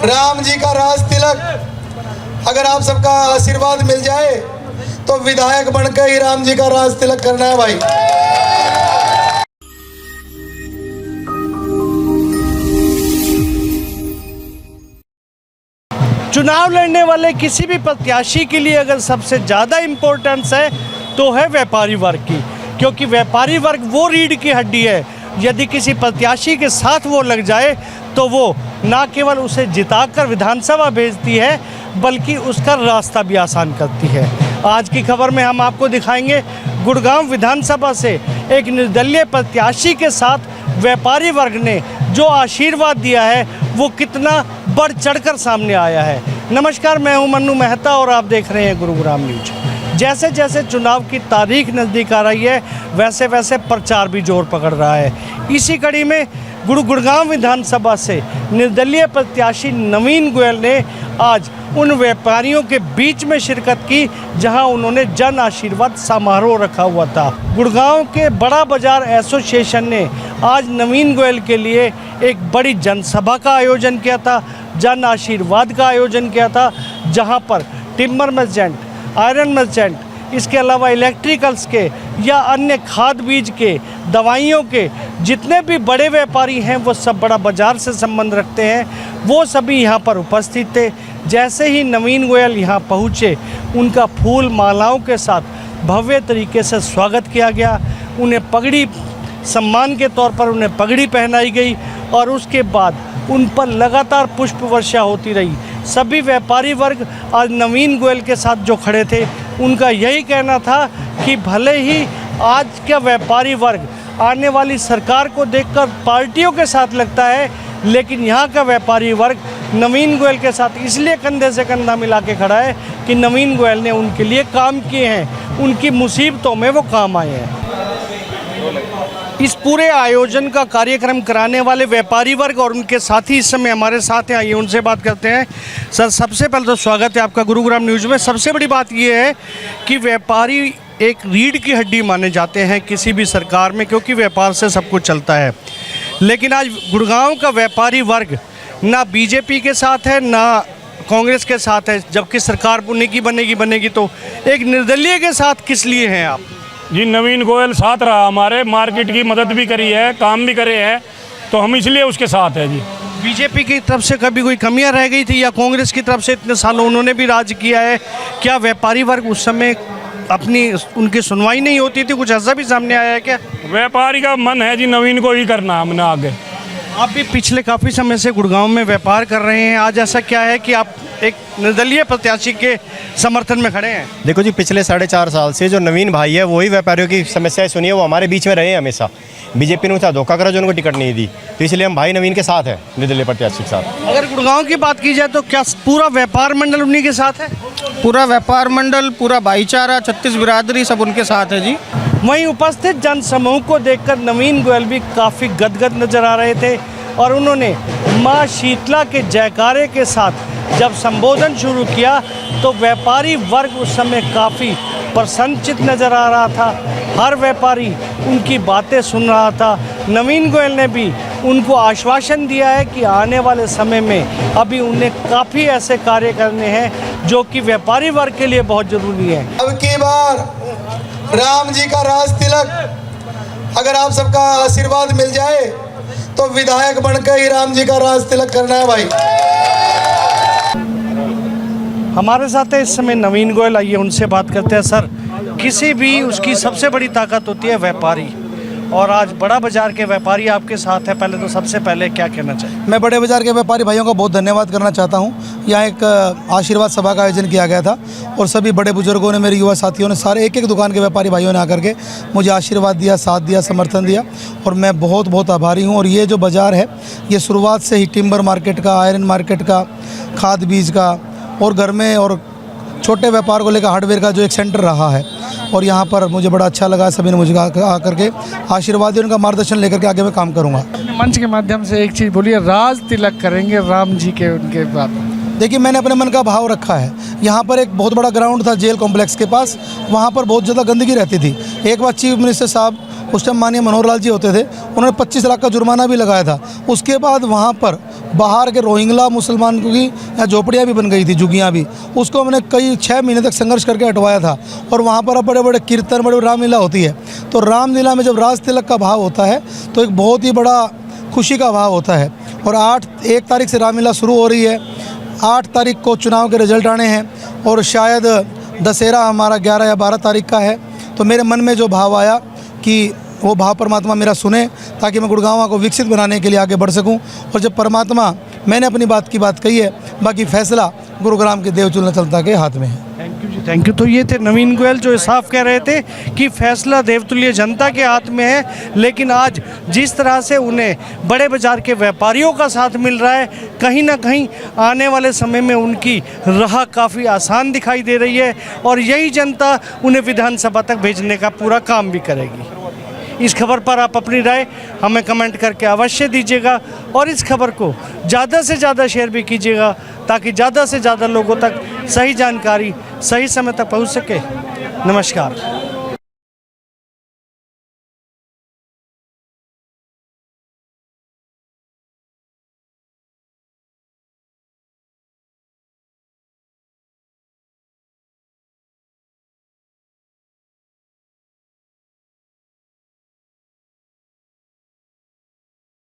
राम जी का राज तिलक, अगर आप सबका आशीर्वाद मिल जाए तो विधायक बनकर ही राम जी का राज तिलक करना है भाई। चुनाव लड़ने वाले किसी भी प्रत्याशी के लिए अगर सबसे ज़्यादा इम्पोर्टेंस है तो है व्यापारी वर्ग की, क्योंकि व्यापारी वर्ग वो रीढ़ की हड्डी है। यदि किसी प्रत्याशी के साथ वो लग जाए तो वो ना केवल उसे जिताकर विधानसभा भेजती है बल्कि उसका रास्ता भी आसान करती है। आज की खबर में हम आपको दिखाएंगे गुड़गांव विधानसभा से एक निर्दलीय प्रत्याशी के साथ व्यापारी वर्ग ने जो आशीर्वाद दिया है वो कितना बढ़ चढ़कर सामने आया है। नमस्कार, मैं हूं मन्नू मेहता और आप देख रहे हैं गुरुग्राम न्यूज। जैसे जैसे चुनाव की तारीख नज़दीक आ रही है वैसे वैसे प्रचार भी जोर पकड़ रहा है। इसी कड़ी में गुड़गांव विधानसभा से निर्दलीय प्रत्याशी नवीन गोयल ने आज उन व्यापारियों के बीच में शिरकत की जहां उन्होंने जन आशीर्वाद समारोह रखा हुआ था। गुड़गांव के बड़ा बाजार एसोसिएशन ने आज नवीन गोयल के लिए एक बड़ी जनसभा का आयोजन किया था, जन आशीर्वाद का आयोजन किया था, जहां पर टिम्बर मर्चेंट, आयरन मर्चेंट, इसके अलावा इलेक्ट्रिकल्स के या अन्य खाद बीज के, दवाइयों के जितने भी बड़े व्यापारी हैं वो सब बड़ा बाजार से संबंध रखते हैं, वो सभी यहाँ पर उपस्थित थे। जैसे ही नवीन गोयल यहाँ पहुँचे उनका फूल मालाओं के साथ भव्य तरीके से स्वागत किया गया। उन्हें पगड़ी, सम्मान के तौर पर उन्हें पगड़ी पहनाई गई और उसके बाद उन पर लगातार पुष्प वर्षा होती रही। सभी व्यापारी वर्ग आज नवीन गोयल के साथ जो खड़े थे उनका यही कहना था कि भले ही आज का व्यापारी वर्ग आने वाली सरकार को देखकर पार्टियों के साथ लगता है, लेकिन यहाँ का व्यापारी वर्ग नवीन गोयल के साथ इसलिए कंधे से कंधा मिला के खड़ा है कि नवीन गोयल ने उनके लिए काम किए हैं, उनकी मुसीबतों में वो काम आए हैं। इस पूरे आयोजन का कार्यक्रम कराने वाले व्यापारी वर्ग और उनके साथी इस समय हमारे साथ हैं, आइए उनसे बात करते हैं। सर, सबसे पहले तो स्वागत है आपका गुरुग्राम न्यूज़ में। सबसे बड़ी बात ये है कि व्यापारी एक रीढ़ की हड्डी माने जाते हैं किसी भी सरकार में, क्योंकि व्यापार से सब कुछ चलता है। लेकिन आज गुड़गांव का व्यापारी वर्ग ना बीजेपी के साथ है ना कांग्रेस के साथ है, जबकि सरकार उन्हीं की बनेगी तो एक निर्दलीय के साथ किस लिए हैं आप? जी, नवीन गोयल साथ रहा, हमारे मार्केट की मदद भी करी है, काम भी करे हैं, तो हम इसलिए उसके साथ हैं जी। बीजेपी की तरफ से कभी कोई कमियां रह गई थी या कांग्रेस की तरफ से इतने सालों उन्होंने भी राज किया है, क्या व्यापारी वर्ग उस समय अपनी उनकी सुनवाई नहीं होती थी? कुछ ऐसा भी सामने आया है क्या? व्यापारी का मन है जी नवीन को ही करना हमने आगे। आप भी पिछले काफ़ी समय से गुड़गांव में व्यापार कर रहे हैं, आज ऐसा क्या है कि आप एक निर्दलीय प्रत्याशी के समर्थन में खड़े हैं? देखो जी, पिछले 4.5 साल से जो नवीन भाई है वही व्यापारियों की समस्याएं सुनी है, वो हमारे बीच में रहे हैं हमेशा। बीजेपी ने उनका धोखा करा जो उनको टिकट नहीं दी, तो इसलिए हम भाई नवीन के साथ हैं, निर्दलीय प्रत्याशी के साथ। अगर गुड़गांव की बात की जाए तो क्या पूरा व्यापार मंडल उन्हीं के साथ है? पूरा व्यापार मंडल, पूरा भाईचारा, 36 बिरादरी सब उनके साथ है जी। वहीं उपस्थित जनसमूह को देखकर नवीन गोयल भी काफ़ी गदगद नजर आ रहे थे और उन्होंने माँ शीतला के जयकारे के साथ जब संबोधन शुरू किया तो व्यापारी वर्ग उस समय काफ़ी प्रसन्नचित नज़र आ रहा था। हर व्यापारी उनकी बातें सुन रहा था। नवीन गोयल ने भी उनको आश्वासन दिया है कि आने वाले समय में अभी उन्हें काफ़ी ऐसे कार्य करने हैं जो कि व्यापारी वर्ग के लिए बहुत ज़रूरी है। अब की बार राम जी का राज तिलक, अगर आप सबका आशीर्वाद मिल जाए तो विधायक बनकर ही राम जी का राज तिलक करना है भाई। हमारे साथ है इस समय नवीन गोयल, आइए उनसे बात करते हैं। सर, किसी भी उसकी सबसे बड़ी ताकत होती है व्यापारी, और आज बड़ा बाजार के व्यापारी आपके साथ है, पहले तो सबसे पहले क्या कहना चाहिए? मैं बड़े बाजार के व्यापारी भाइयों का बहुत धन्यवाद करना चाहता हूँ। यहाँ एक आशीर्वाद सभा का आयोजन किया गया था और सभी बड़े बुजुर्गों ने, मेरे युवा साथियों ने, सारे एक एक दुकान के व्यापारी भाइयों ने आकर के मुझे आशीर्वाद दिया, साथ दिया, समर्थन दिया और मैं बहुत बहुत आभारी हूँ। और ये जो बाज़ार है ये शुरुआत से ही टिम्बर मार्केट का, आयरन मार्केट का, खाद बीज का और घर में और छोटे व्यापार को लेकर हार्डवेयर का जो एक सेंटर रहा है, और यहाँ पर मुझे बड़ा अच्छा लगा। सभी ने मुझे आकर के आशीर्वाद दिया, उनका मार्गदर्शन लेकर के आगे मैं काम करूँगा। अपने मंच के माध्यम से एक चीज़ बोलिए, राज तिलक करेंगे राम जी के उनके बाद। देखिए, मैंने अपने मन का भाव रखा है। यहाँ पर एक बहुत बड़ा ग्राउंड था जेल कॉम्प्लेक्स के पास, वहाँ पर बहुत ज़्यादा गंदगी रहती थी। एक बार चीफ मिनिस्टर साहब उस टाइम माननीय मनोहर लाल जी होते थे, उन्होंने 25 लाख का जुर्माना भी लगाया था। उसके बाद वहाँ पर बाहर के रोहिंग्या मुसलमान की यहाँ झोपड़ियाँ भी बन गई थी, झुग्गियाँ भी, उसको हमने कई 6 महीने तक संघर्ष करके हटवाया था। और वहाँ पर अब बड़े बड़े कीर्तन, बड़े रामलीला होती है। तो रामलीला में जब राज तिलक का भाव होता है तो एक बहुत ही बड़ा खुशी का भाव होता है। और 1 तारीख से रामलीला शुरू हो रही है। 8 तारीख को चुनाव के रिजल्ट आने हैं और शायद दशहरा हमारा 11 या 12 तारीख का है। तो मेरे मन में जो भाव आया कि वो भाव परमात्मा मेरा सुने, ताकि मैं गुड़गांव को विकसित बनाने के लिए आगे बढ़ सकूं। और जब परमात्मा, मैंने अपनी बात की बात कही है, बाकी फैसला गुरुग्राम के देवचुलना चलता के हाथ में है। थैंक यू जी, थैंक यू। तो ये थे नवीन गोयल जो साफ कह रहे थे कि फैसला देवतुल्य जनता के हाथ में है। लेकिन आज जिस तरह से उन्हें बड़े बाजार के व्यापारियों का साथ मिल रहा है, कहीं ना कहीं आने वाले समय में उनकी राह काफ़ी आसान दिखाई दे रही है और यही जनता उन्हें विधानसभा तक भेजने का पूरा काम भी करेगी। इस खबर पर आप अपनी राय हमें कमेंट करके अवश्य दीजिएगा और इस खबर को ज़्यादा से ज़्यादा शेयर भी कीजिएगा, ताकि ज़्यादा से ज़्यादा लोगों तक सही जानकारी सही समय तक पहुंच सके। नमस्कार।